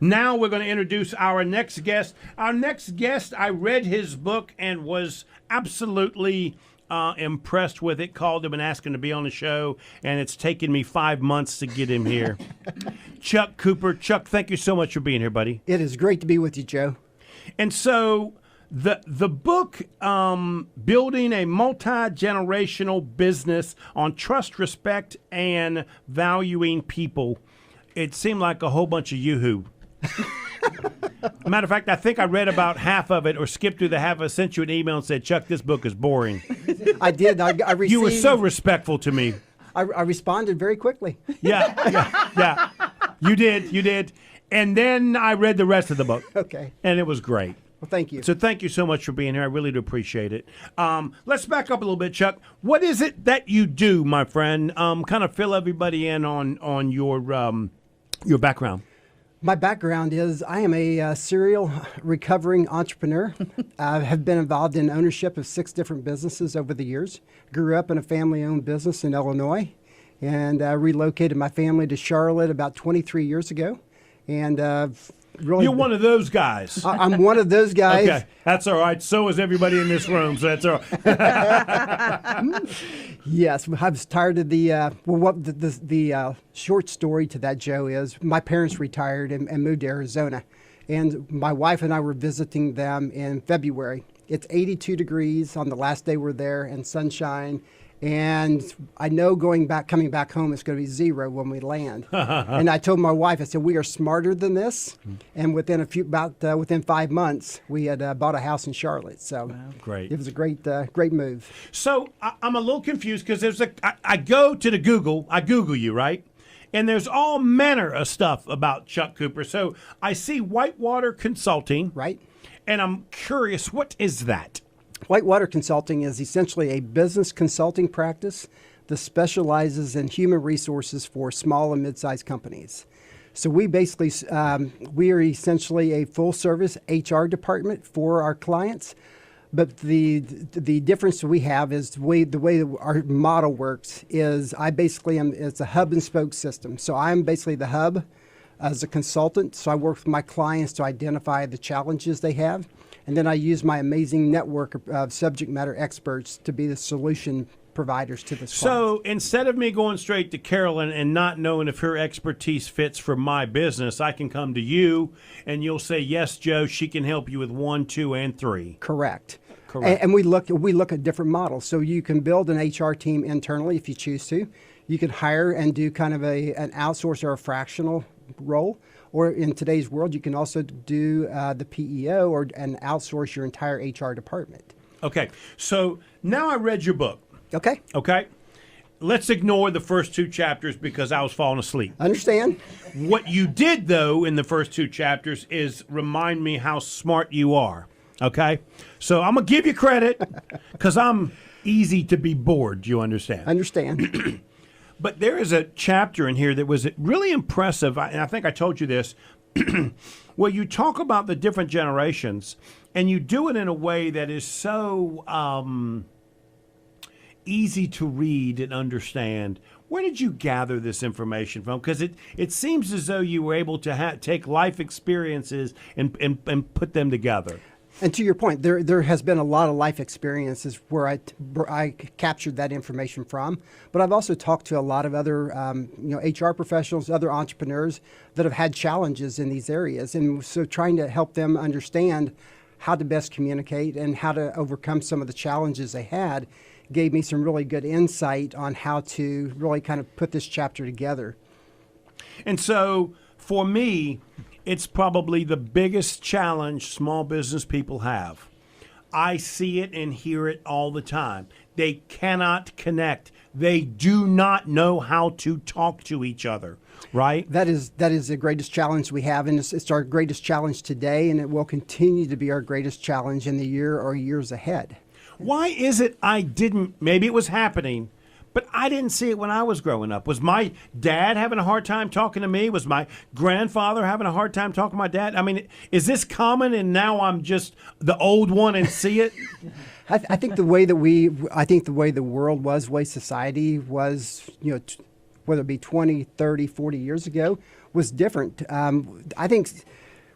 Now we're going to introduce our next guest. Our next guest, I read his book and was absolutely impressed with it. Called him and asked him to be on the show, and it's taken me 5 months to get him here. Chuck Cooper. Chuck, thank you so much for being here, buddy. It is great to be with you, Joe. And so the book, Building a Multi-Generational Business on Trust, Respect, and Valuing People, it seemed like a whole bunch of yoo-hoo. Matter of fact, I think I read about half of it or skipped through the half. I sent you an email and said, Chuck, this book is boring. I did. I received, you were so respectful to me. I responded very quickly. Yeah. You did. And then I read the rest of the book. Okay. And it was great. Well, thank you. So thank you so much for being here. I really do appreciate it. Let's back up a little bit, Chuck. What is it that you do, my friend? Kind of fill everybody in on your background. My background is I am a serial recovering entrepreneur. I have been involved in ownership of 6 different businesses over the years. Grew up in a family-owned business in Illinois and relocated my family to Charlotte about 23 years ago. And really, you're one of those guys. I'm one of those guys. Okay, that's all right. So is everybody in this room, so that's all right. Yes, I was tired of the short story to that, Joe, is my parents retired and moved to Arizona. And my wife and I were visiting them in February. It's 82 degrees on the last day we're there and sunshine. And I know coming back home, it's going to be 0 when we land. And I told my wife, I said, we are smarter than this. And within within 5 months, we had bought a house in Charlotte. So Great. It was a great move. So I'm a little confused because I go to the Google, I Google you, right? And there's all manner of stuff about Chuck Cooper. So I see Whitewater Consulting. Right. And I'm curious, what is that? Whitewater Consulting is essentially a business consulting practice that specializes in human resources for small and mid-sized companies. So we basically, we are essentially a full-service HR department for our clients. But the difference we have is the way our model works is it's a hub and spoke system. So I'm basically the hub as a consultant. So I work with my clients to identify the challenges they have. And then I use my amazing network of subject matter experts to be the solution providers to this. So instead of me going straight to Carolyn and not knowing if her expertise fits for my business, I can come to you and you'll say, yes, Joe, she can help you with 1, 2, and 3. Correct. And we look at different models. So you can build an HR team internally if you choose to. You can hire and do kind of an outsource or a fractional role. Or in today's world, you can also do the PEO and outsource your entire HR department. Okay. So now I read your book. Okay. Okay. Let's ignore the first 2 chapters because I was falling asleep. Understand? What you did, though, in the first 2 chapters is remind me how smart you are. Okay? So I'm going to give you credit because I'm easy to be bored. You understand? Understand. But there is a chapter in here that was really impressive, and I think I told you this, where you talk about the different generations, and you do it in a way that is so easy to read and understand. Where did you gather this information from? Because it seems as though you were able to take life experiences and put them together. And to your point, there has been a lot of life experiences where I captured that information from. But I've also talked to a lot of other HR professionals, other entrepreneurs that have had challenges in these areas. And so trying to help them understand how to best communicate and how to overcome some of the challenges they had gave me some really good insight on how to really kind of put this chapter together. And so for me, it's probably the biggest challenge small business people have. I see it and hear it all the time. They cannot connect. They do not know how to talk to each other, right? That is the greatest challenge we have, and it's our greatest challenge today, and it will continue to be our greatest challenge in the year or years ahead. Why is it maybe it was happening, but I didn't see it when I was growing up? Was my dad having a hard time talking to me? Was my grandfather having a hard time talking to my dad? I mean, is this common and now I'm just the old one and see it? I think the way the world was, the way society was, whether it be 20, 30, 40 years ago, was different. I think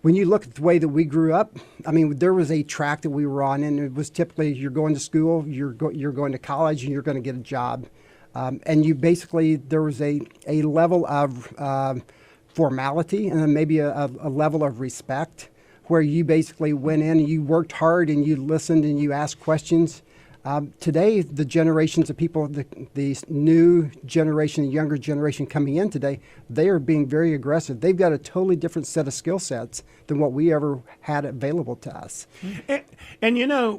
when you look at the way that we grew up, I mean, there was a track that we were on, and it was typically you're going to school, you're going to college, and you're going to get a job. And you basically, there was a level of formality and then maybe a level of respect where you basically went in and you worked hard and you listened and you asked questions. Today, the generations of people, the new generation, the younger generation coming in today, they are being very aggressive. They've got a totally different set of skill sets than what we ever had available to us. And you know,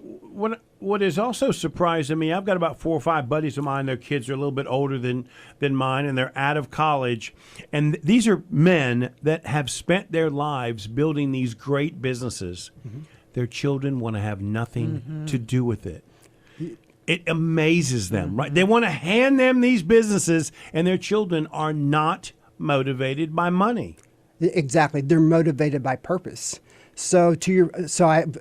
what is also surprising me, I've got about 4 or 5 buddies of mine, their kids are a little bit older than mine, and they're out of college. And these are men that have spent their lives building these great businesses. Mm-hmm. Their children want to have nothing to do with it. It amazes them, right? They want to hand them these businesses, and their children are not motivated by money. Exactly. They're motivated by purpose. So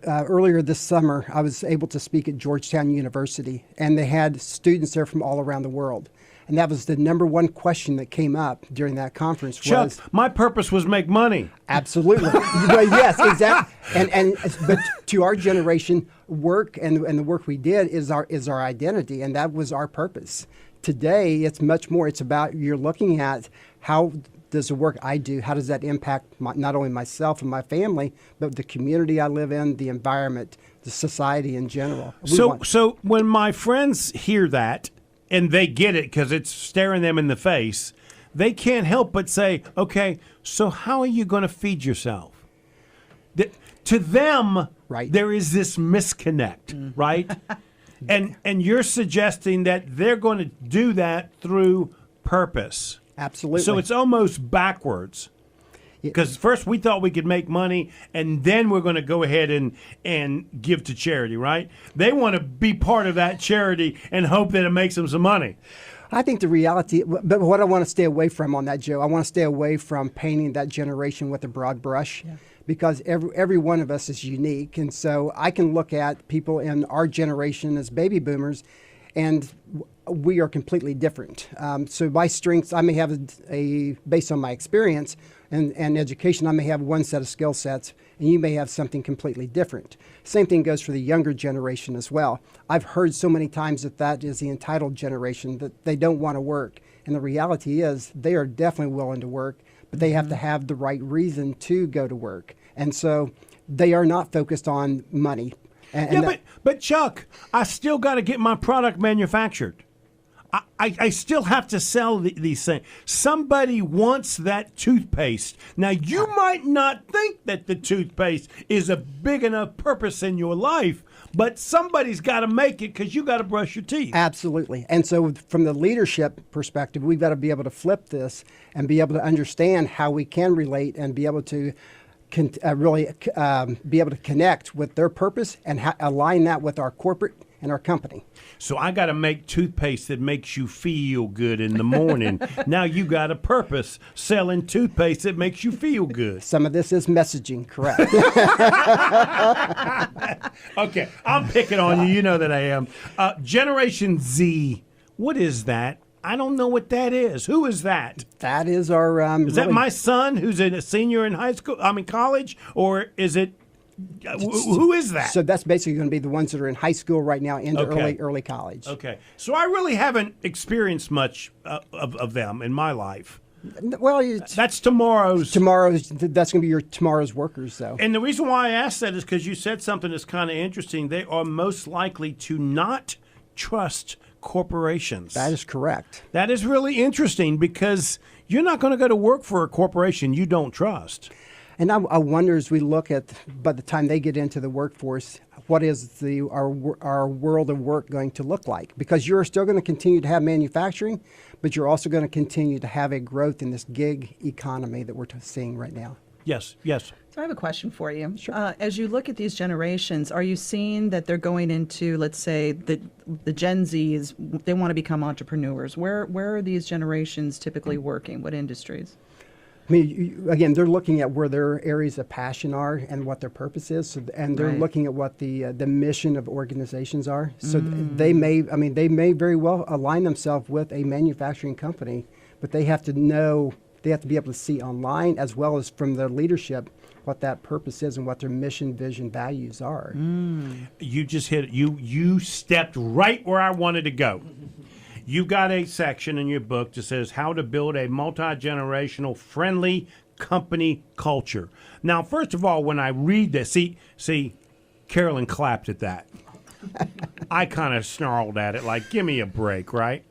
earlier this summer, I was able to speak at Georgetown University, and they had students there from all around the world. And that was the number one question that came up during that conference. Chuck, my purpose was make money. Absolutely. Well, yes, exactly. But to our generation, work and the work we did is our identity, and that was our purpose. Today, it's much more. It's about you're looking at how does the work I do, how does that impact not only myself and my family, but the community I live in, the environment, the society in general. So when my friends hear that, and they get it because it's staring them in the face, they can't help but say, okay, so how are you going to feed yourself? To them, right, there is this misconnect, right? and you're suggesting that they're going to do that through purpose. Absolutely. So it's almost backwards. Because first we thought we could make money, and then we're going to go ahead and give to charity, right? They want to be part of that charity and hope that it makes them some money. I think the reality, but what I want to stay away from on that, Joe, I want to stay away from painting that generation with a broad brush, because every one of us is unique. And so I can look at people in our generation as baby boomers, and we are completely different. So my strengths, I may have based on my experience and education, I may have one set of skill sets, and you may have something completely different. Same thing goes for the younger generation as well. I've heard so many times that is the entitled generation, that they don't want to work. And the reality is they are definitely willing to work, but they have to have the right reason to go to work. And so they are not focused on money. But Chuck, I still got to get my product manufactured. I still have to sell these things. Somebody wants that toothpaste. Now, you might not think that the toothpaste is a big enough purpose in your life, but somebody's got to make it because you got to brush your teeth. Absolutely. And so from the leadership perspective, we've got to be able to flip this and be able to understand how we can relate and be able to really be able to connect with their purpose and align that with our corporate and our company. So I got to make toothpaste that makes you feel good in the morning. Now you got a purpose, selling toothpaste that makes you feel good. Some of this is messaging, correct? Okay, I'm picking on you. You know that I am. Generation Z, what is that? I don't know what that is. Who is that? That is our... is that my son who's a senior in college? Or is it... Who is that? So that's basically going to be the ones that are in high school right now into early college. Okay. So I really haven't experienced much of them in my life. Well, that's tomorrow's. That's going to be tomorrow's workers, though. And the reason why I asked that is because you said something that's kind of interesting. They are most likely to not trust corporations. That is correct. That is really interesting because you're not going to go to work for a corporation you don't trust. And I wonder, as we look at, by the time they get into the workforce, what is our world of work going to look like? Because you're still going to continue to have manufacturing, but you're also going to continue to have a growth in this gig economy that we're seeing right now. Yes. So I have a question for you. Sure. As you look at these generations, are you seeing that they're going into, let's say, the Gen Zs, they want to become entrepreneurs? Where are these generations typically working? What industries? I mean, again, they're looking at where their areas of passion are and what their purpose is, and they're looking at what the mission of organizations are. So they may very well align themselves with a manufacturing company, but they have to know, they have to be able to see online as well as from their leadership what that purpose is and what their mission, vision, values are. You just hit it. You stepped right where I wanted to go. You've got a section in your book that says how to build a multi-generational friendly company culture. Now, first of all, when I read this, see, Carolyn clapped at that. I kind of snarled at it like, give me a break, right?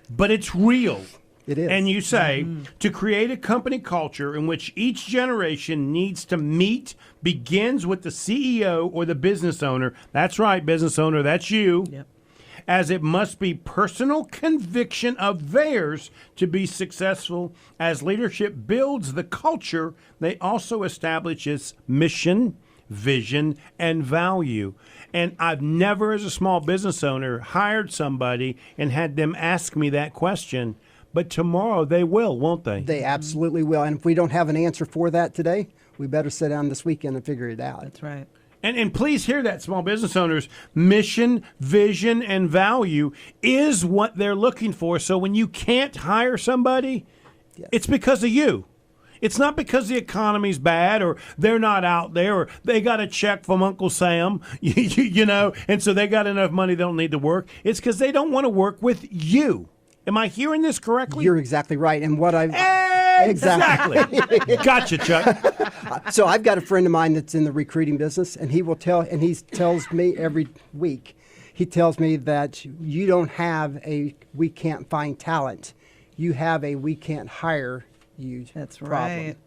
But it's real. It is. And you say, to create a company culture in which each generation needs to meet begins with the CEO or the business owner. That's right, business owner, that's you. Yep. As it must be personal conviction of theirs to be successful. As leadership builds the culture, they also establish its mission, vision, and value. And I've never, as a small business owner, hired somebody and had them ask me that question. But tomorrow they will, won't they? They absolutely will. And if we don't have an answer for that today, we better sit down this weekend and figure it out. That's right. And please hear that, small business owners. Mission, vision, and value is what they're looking for. So when you can't hire somebody, it's because of you. It's not because the economy's bad or they're not out there or they got a check from Uncle Sam, you know, and so they got enough money they don't need to work. It's because they don't want to work with you. Am I hearing this correctly? You're exactly right. And what I've Exactly. Gotcha, Chuck. So I've got a friend of mine that's in the recruiting business, and he tells me every week, he tells me that you don't have a we can't find talent. You have a we can't hire you That's problem. right.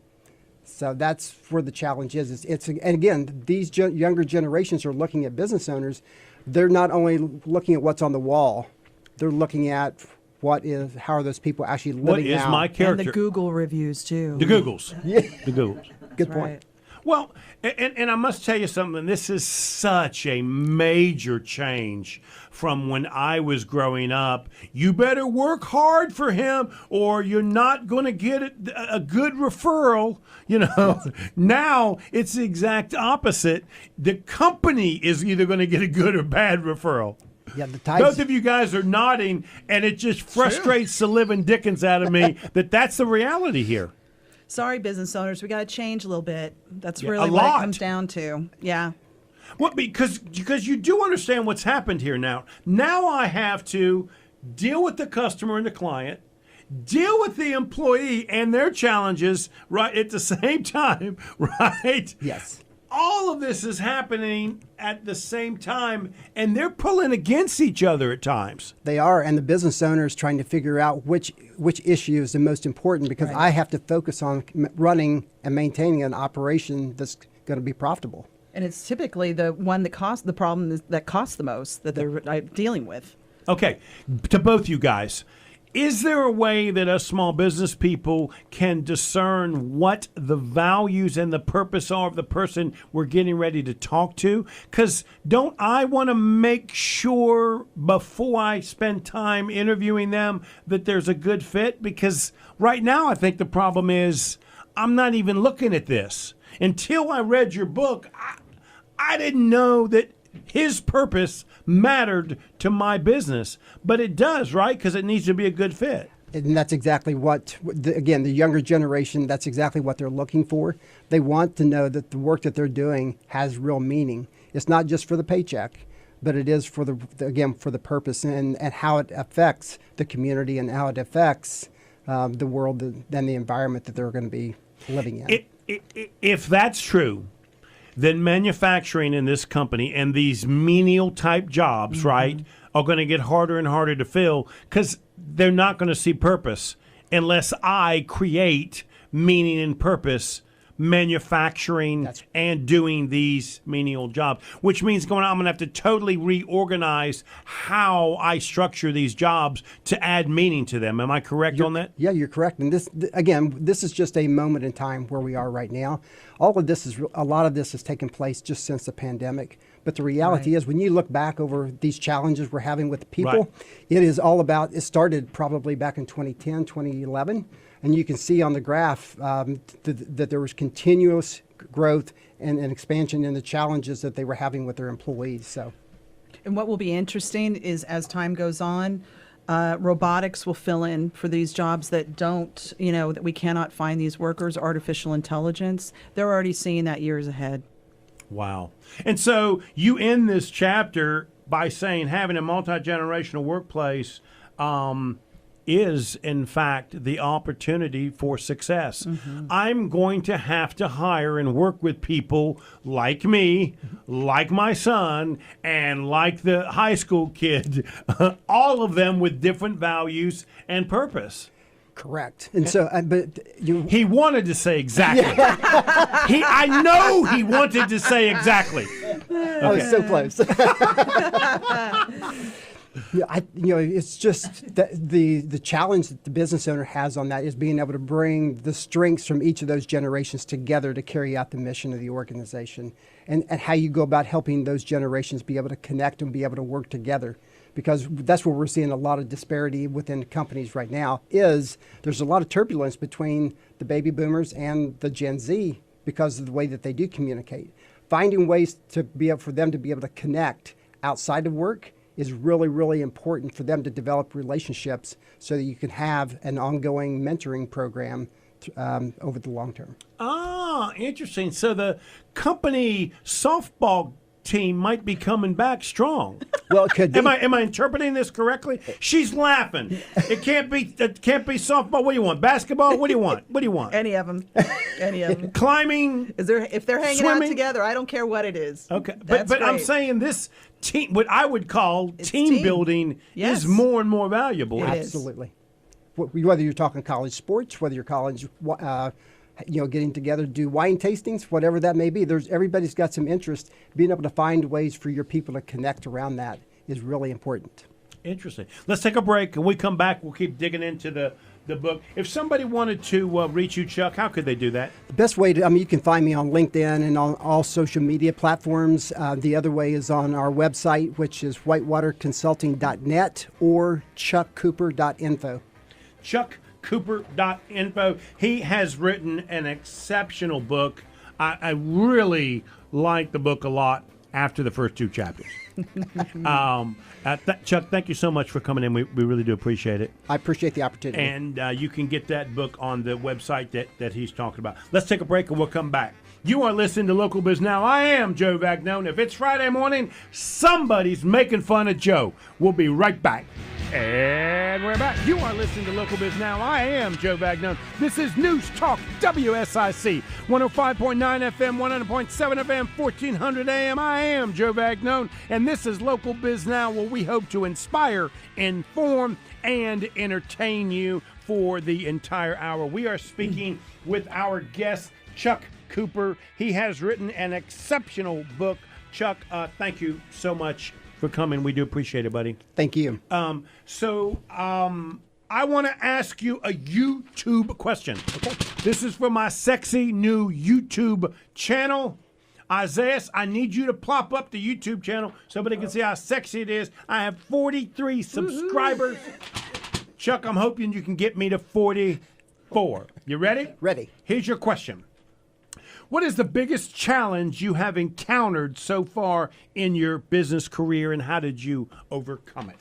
So that's where the challenge is. And again, these younger generations are looking at business owners. They're not only looking at what's on the wall, they're looking at how are those people actually living What is out. my character? And the Google reviews too. The Googles. Yeah. The Googles. Good That's point. right. Well, and I must tell you something. This is such a major change from when I was growing up. You better work hard for him or you're not going to get a good referral. You know, now it's the exact opposite. The company is either going to get a good or bad referral. Yeah, the tides. Both of you guys are nodding, and it just frustrates the living dickens out of me that's the reality here. Sorry, business owners, we got to change a little bit. That's Yeah, really a what lot. it comes down to. Yeah. Well, because you do understand what's happened here now. Now I have to deal with the customer and the client, deal with the employee and their challenges right at the same time, right? Yes. All of this is happening at the same time, and they're pulling against each other at times. They are, and the business owner is trying to figure out which issue is the most important because Right. I have to focus on running and maintaining an operation that's going to be profitable. And it's typically the one that costs the problem that costs the most that they're dealing with. Okay, to both you guys, is there a way that us small business people can discern what the values and the purpose are of the person we're getting ready to talk to? Because don't I want to make sure before I spend time interviewing them that there's a good fit? Because right now I think the problem is I'm not even looking at this. Until I read your book, I didn't know that his purpose mattered to my business, but it does, right? Because it needs to be a good fit. And that's exactly again, the younger generation, that's exactly what they're looking for. They want to know that the work that they're doing has real meaning. It's not just for the paycheck, but it is for for the purpose and how it affects the community and how it affects the world and the environment that they're going to be living in. If that's true, then manufacturing in this company and these menial type jobs, right, are going to get harder and harder to fill because they're not going to see purpose unless I create meaning and purpose manufacturing and doing these menial jobs, which means I'm going to have to totally reorganize how I structure these jobs to add meaning to them. Am I correct on that? Yeah, you're correct. And this is just a moment in time where we are right now. A lot of this has taken place just since the pandemic. But the reality is, when you look back over these challenges we're having with people, it started probably back in 2010, 2011. And you can see on the graph that there was continuous growth and expansion in the challenges that they were having with their employees. So, And what will be interesting is as time goes on, Robotics will fill in for these jobs that don't, that we cannot find these workers. Artificial intelligence, they're already seeing that years ahead. Wow. And so you end this chapter by saying having a multi-generational workplace is, in fact, the opportunity for success. I'm going to have to hire and work with people like me, like my son, and like the high school kid, all of them with different values and purpose. Correct. And so, He wanted to say exactly. I know he wanted to say exactly. I was so close. It's just the challenge that the business owner has on that is being able to bring the strengths from each of those generations together to carry out the mission of the organization, and how you go about helping those generations be able to connect and be able to work together. Because that's where we're seeing a lot of disparity within companies right now. Is there's a lot of turbulence between the baby boomers and the Gen Z because of the way that they do communicate. Finding ways to be able for them to be able to connect outside of work is really, really important for them to develop relationships so that you can have an ongoing mentoring program over the long term. Ah, interesting. So the company softball team might be coming back strong. Well, it could be. Am I interpreting this correctly? She's laughing. It can't be softball. What do you want? Basketball? What do you want? What do you want? Any of them. Any of them. Climbing? If they're hanging Swimming? out together, I don't care what it is. Okay. That's But I'm great. saying this team, what I would call team building Yes. is more and more valuable. It is. Absolutely. Whether you're talking college sports, whether you're college, getting together to do wine tastings, whatever that may be, everybody's got some interest. Being able to find ways for your people to connect around that is really important. Interesting. Let's take a break. When we come back, we'll keep digging into the book. If somebody wanted to reach you, Chuck, how could they do that? The best way you can find me on LinkedIn and on all social media platforms. The other way is on our website, which is whitewaterconsulting.net or chuckcooper.info. chuckcooper.info. He has written an exceptional book. I really like the book a lot after the first two chapters. Chuck, thank you so much for coming in. We really do appreciate it. I appreciate the opportunity. And you can get that book on the website that he's talking about. Let's take a break and we'll come back. You are listening to Local Biz Now. I am Joe Vagnone. If it's Friday morning, somebody's making fun of Joe. We'll be right back. And we're back. You are listening to Local Biz Now. I am Joe Vagnone. This is News Talk WSIC 105.9 FM, 100.7 FM, 1400 AM. I am Joe Vagnone, and this is Local Biz Now, where we hope to inspire, inform, and entertain you for the entire hour. We are speaking with our guest, Chuck Cooper. He has written an exceptional book. Chuck, thank you so much for coming. We do appreciate it, buddy. Thank you. I want to ask you a YouTube question. Okay. This is for my sexy new YouTube channel. Isaiah, I need you to plop up the YouTube channel so somebody can see how sexy it is. I have 43 subscribers. Chuck, I'm hoping you can get me to 44. You ready? Ready. Here's your question. What is the biggest challenge you have encountered so far in your business career, and how did you overcome it?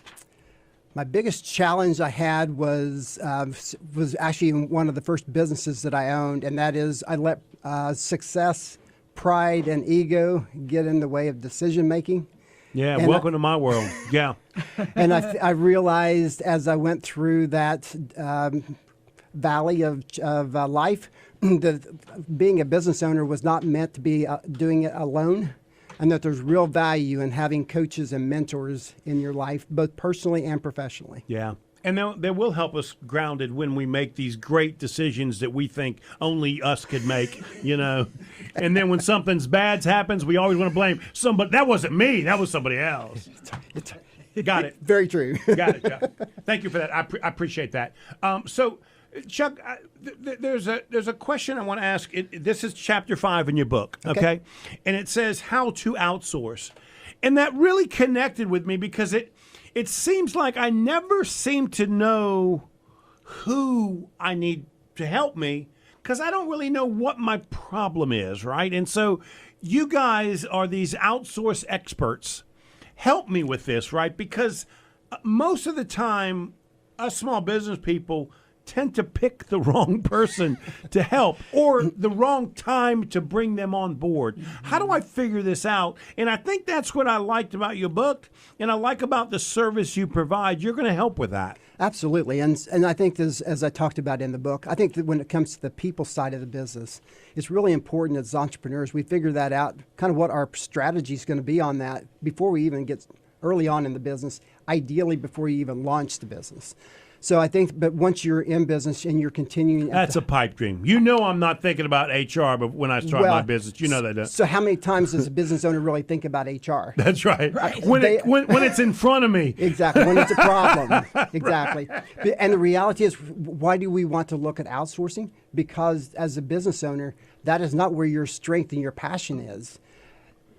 My biggest challenge I had was actually in one of the first businesses that I owned, and that is I let success, pride, and ego get in the way of decision making. Yeah, and welcome to my world. Yeah. And I realized as I went through that valley of life that being a business owner was not meant to be doing it alone, and that there's real value in having coaches and mentors in your life, both personally and professionally. Yeah. And they will help us grounded when we make these great decisions that we think only us could make, And then when something bad happens, we always want to blame somebody. That wasn't me. That was somebody else. Got it. Very true. Got it, Chuck. Thank you for that. I appreciate that. So, Chuck, there's a question I want to ask. This is chapter 5 in your book, okay? And it says how to outsource. And that really connected with me because it seems like I never seem to know who I need to help me because I don't really know what my problem is, right? And so you guys are these outsource experts. Help me with this, right? Because most of the time us small business people tend to pick the wrong person to help or the wrong time to bring them on board. How do I figure this out? And I think that's what I liked about your book, and I like about the service you provide. You're going to help with that. Absolutely. And I think as I talked about in the book, I think that when it comes to the people side of the business, it's really important as entrepreneurs we figure that out, kind of what our strategy is going to be on that before we even get early on in the business, ideally before you even launch the business. So I think, but once you're in business and you're continuing... That's a pipe dream. You know I'm not thinking about HR but when I start my business. You know that. So how many times does a business owner really think about HR? That's right. When it's in front of me. Exactly. When it's a problem. Exactly. And the reality is, why do we want to look at outsourcing? Because as a business owner, that is not where your strength and your passion is.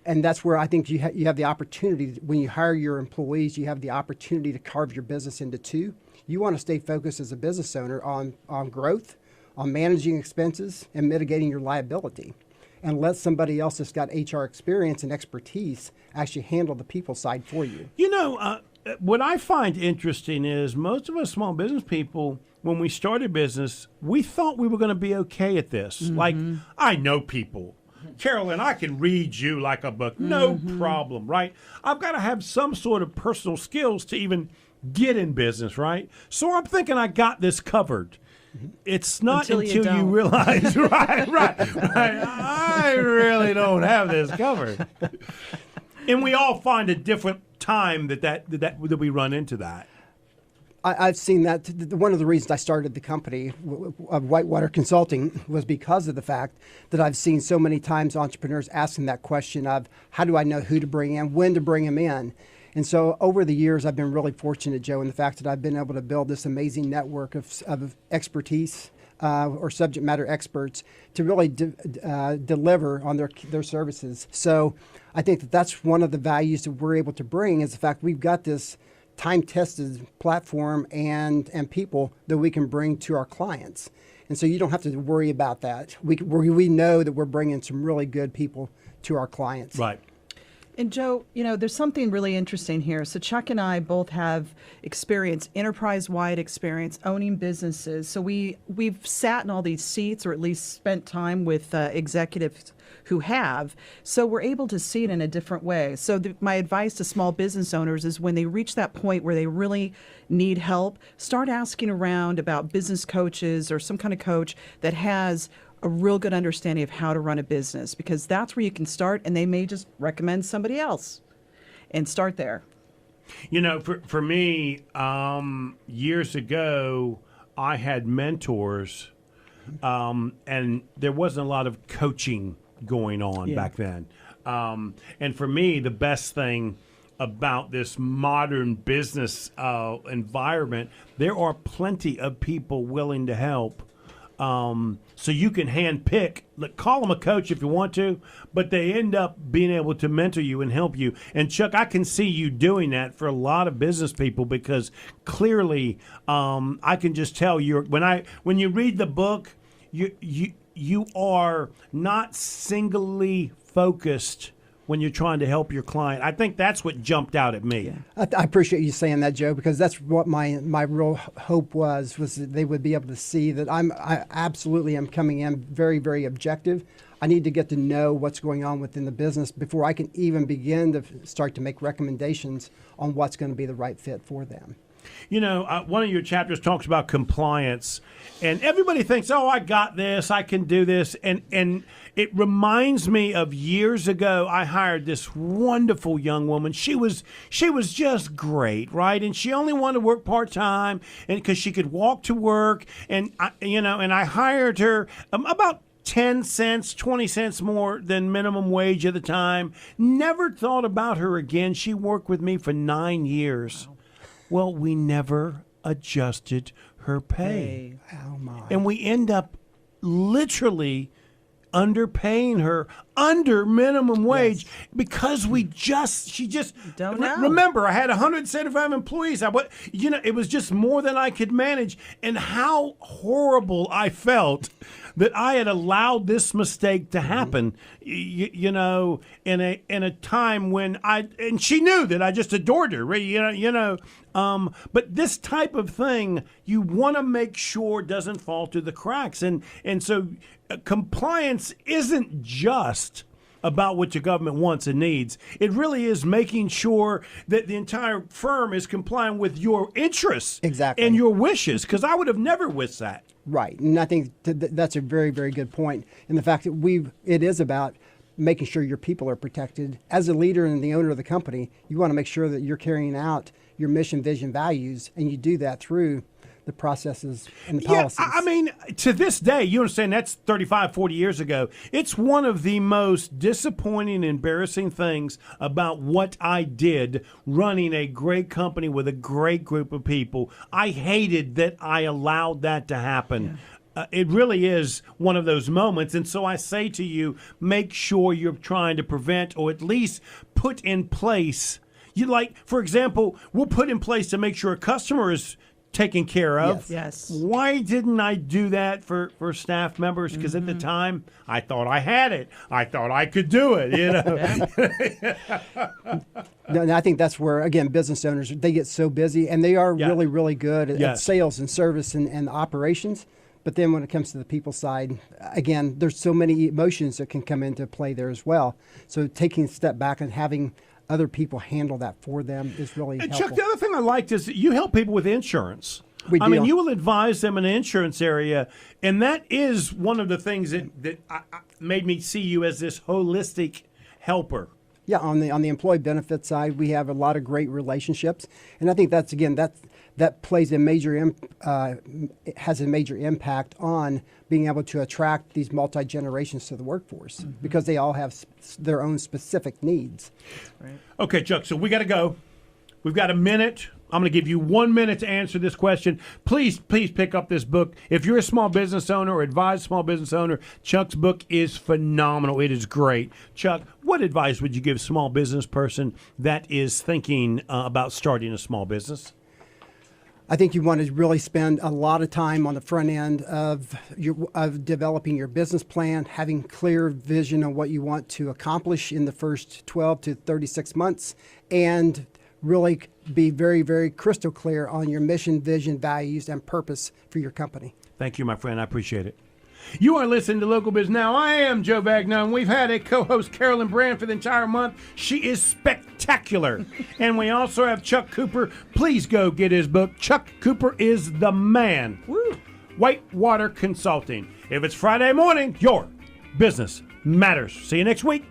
And that's where I think you have the opportunity, when you hire your employees, you have the opportunity to carve your business into two. You want to stay focused as a business owner on growth, on managing expenses, and mitigating your liability. And let somebody else that's got HR experience and expertise actually handle the people side for you. You know, what I find interesting is most of us small business people, when we started business, we thought we were going to be okay at this. Mm-hmm. Like, I know people. Carolyn, I can read you like a book. No problem, right? I've got to have some sort of personal skills to even get in business, right? So I'm thinking I got this covered. It's not until you realize, right. I really don't have this covered. And we all find a different time that we run into that. I've seen that. One of the reasons I started the company of Whitewater Consulting was because of the fact that I've seen so many times entrepreneurs asking that question of how do I know who to bring in, when to bring them in. And so over the years, I've been really fortunate, Joe, in the fact that I've been able to build this amazing network of expertise or subject matter experts to really deliver on their services. So I think that that's one of the values that we're able to bring is the fact we've got this time-tested platform and people that we can bring to our clients. And so you don't have to worry about that. We know that we're bringing some really good people to our clients. Right. And Joe, you know, there's something really interesting here. So Chuck and I both have experience, enterprise-wide experience, owning businesses. So we've sat in all these seats, or at least spent time with executives who have. So we're able to see it in a different way. So my advice to small business owners is when they reach that point where they really need help, start asking around about business coaches or some kind of coach that has a real good understanding of how to run a business, because that's where you can start, and they may just recommend somebody else and start there. You know, for me, years ago, I had mentors, and there wasn't a lot of coaching going on back then. And for me, the best thing about this modern business environment, there are plenty of people willing to help. So you can handpick, call them a coach if you want to, but they end up being able to mentor you and help you. And Chuck, I can see you doing that for a lot of business people, because clearly, I can just tell when you read the book, you are not singly focused when you're trying to help your client. I think that's what jumped out at me. Yeah. I appreciate you saying that, Joe, because that's what my real hope was that they would be able to see that I absolutely am coming in very, very objective. I need to get to know what's going on within the business before I can even begin to start to make recommendations on what's going to be the right fit for them. You know, one of your chapters talks about compliance, and everybody thinks, oh, I got this, I can do this. And it reminds me of years ago, I hired this wonderful young woman. She was just great, right? And she only wanted to work part-time and because she could walk to work. And, I hired her about 10 cents, 20 cents more than minimum wage at the time. Never thought about her again. She worked with me for 9 years. Wow. Well, we never adjusted her pay. Oh, my. And we end up literally underpaying her under minimum wage because she just don't know. Remember, I had 175 employees. It was just more than I could manage. And how horrible I felt that I had allowed this mistake to happen, you know, in a time when and she knew that I just adored her, but this type of thing, you want to make sure doesn't fall through the cracks. And so compliance isn't just about what your government wants and needs. It really is making sure that the entire firm is complying with your interests Exactly. and your wishes, because I would have never wished that. Right, and I think that's a very, very good point. And the fact that it is about making sure your people are protected. As a leader and the owner of the company, you want to make sure that you're carrying out your mission, vision, values, and you do that through the processes and the policies. Yeah, I mean, to this day, you understand that's 35, 40 years ago. It's one of the most disappointing, embarrassing things about what I did running a great company with a great group of people. I hated that I allowed that to happen. Yeah. It really is one of those moments. And so I say to you, make sure you're trying to prevent or at least put in place. For example, we'll put in place to make sure a customer is taken care of. Yes. Why didn't I do that for staff members? Because at the time, I thought I had it. I thought I could do it, you know. And I think that's where, again, business owners, they get so busy, and they are really, really good at sales and service and operations. But then when it comes to the people side, again, there's so many emotions that can come into play there as well. So taking a step back and having other people handle that for them is really helpful. Chuck, the other thing I liked is that you help people with insurance. We do. I mean, you will advise them in the insurance area, and that is one of the things that made me see you as this holistic helper. Yeah, on the employee benefit side, we have a lot of great relationships, and I think that plays has a major impact on being able to attract these multi-generations to the workforce because they all have their own specific needs. Right. Okay, Chuck, so we got to go. We've got a minute. I'm going to give you 1 minute to answer this question. Please pick up this book. If you're a small business owner or advise a small business owner, Chuck's book is phenomenal. It is great. Chuck, what advice would you give a small business person that is thinking about starting a small business? I think you want to really spend a lot of time on the front end of developing your business plan, having clear vision on what you want to accomplish in the first 12 to 36 months, and really be very, very crystal clear on your mission, vision, values, and purpose for your company. Thank you, my friend. I appreciate it. You are listening to Local Biz Now. I am Joe Vagnone. We've had a co-host, Carolyn Brand, for the entire month. She is spectacular. And we also have Chuck Cooper. Please go get his book. Chuck Cooper is the man. Woo. Whitewater Consulting. If it's Friday morning, your business matters. See you next week.